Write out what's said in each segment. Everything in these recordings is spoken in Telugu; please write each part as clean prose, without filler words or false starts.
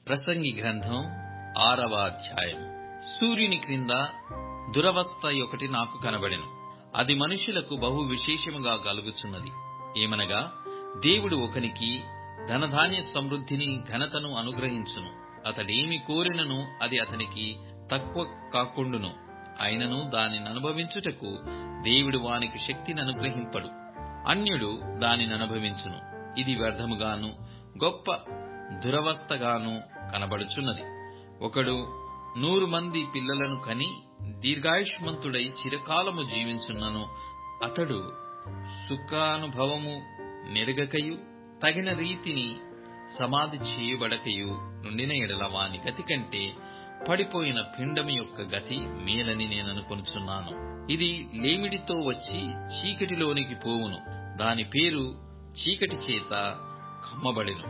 ప్రసంగి గ్రంథం 6వ అధ్యాయం. సూర్యుని క్రింద దురవస్థ ఒకటి నాకు కనబడెను. అది మనుషులకు బహు విశేషముగా కలుగుచున్నది. ఏమనగా, దేవుడు ఒకనికి ధనధాన్య సమృద్ధిని ఘనతను అనుగ్రహించును. అతడేమి కోరినను అది అతనికి తక్కువ కాకుండును. అయినను దానిని అనుభవించుటకు దేవుడు వానికి శక్తిని అనుగ్రహింపడు. అన్యుడు దానిని అనుభవించును. ఇది వ్యర్థముగాను గొప్ప దురవస్థగాను కనబడుచున్నది. ఒకడు 100 మంది పిల్లలను కని దీర్ఘాయుష్మంతుడై చిరకాలము జీవించున్నను అతడు సుఖానుభవము నెరగకయు తగిన రీతిని సమాధి చేయబడకయు నుండిన ఎడల వాని గతి కంటే పడిపోయిన పిండము యొక్క గతి మేలని నేననుకొనుచున్నాను. ఇది లేమిడితో వచ్చి చీకటిలోనికి పోవును. దాని పేరు చీకటి చేత కమ్మబడెను.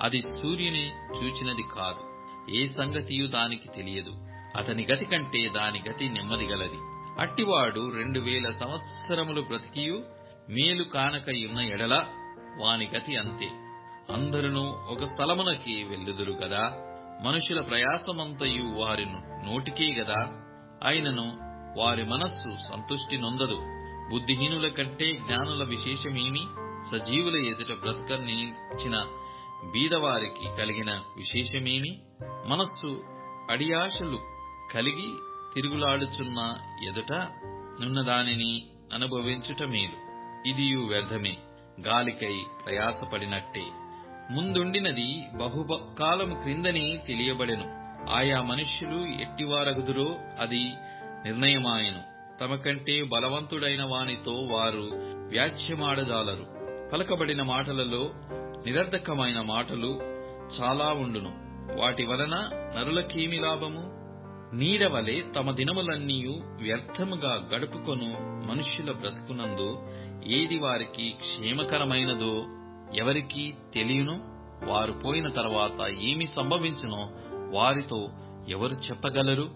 అది సూర్యుని చూచినది కాదు. ఏ సంగతియు దానికి తెలియదు. అతని గతి కంటే దాని గతి నెమ్మదిగలది. అట్టివాడు 2000 సంవత్సరములు బ్రతికియు మేలు కానకయున్న ఎడల వాని గతి అంతే. అందరును ఒక స్థలమునకి వెళ్ళుదురు గదా. మనుషుల ప్రయాసమంతయు వారి నోటికే గదా. అయినను వారి మనస్సు సంతుష్టి నొందదు. బుద్ధిహీనుల కంటే జ్ఞానుల విశేషమేమి? సజీవుల ఎదుట బ్రతక నిలిచిన బీదవారికి కలిగిన విశేషమేమి? మనస్సు అడియాశలు కలిగి తిరుగులాడుచున్న ఎదుట నున్నదానిని అనుభవించుట మేలు. ఇదియు వ్యర్థమే, గాలికై ప్రయాసపడినట్టే. ముందుండినది బహుకాలము క్రిందనే తెలియబడెను. ఆయా మనుష్యులు ఎట్టివారగుదురో అది నిర్ణయమాయెను. తమ కంటే బలవంతుడైన వానితో వారు వ్యాజ్యమాడజాలరు. పలకబడిన మాటలలో నిరర్ధకమైన మాటలు చాలా ఉండును. వాటి వలన నరులకేమి లాభము? నీడవలె తమ దినములన్నీయు వ్యర్థముగా గడుపుకొను మనుష్యుల బ్రతుకునందు ఏది వారికి క్షేమకరమైనదో ఎవరికి తెలియను? వారు పోయిన తర్వాత ఏమి సంభవించునో వారితో ఎవరు చెప్పగలరు?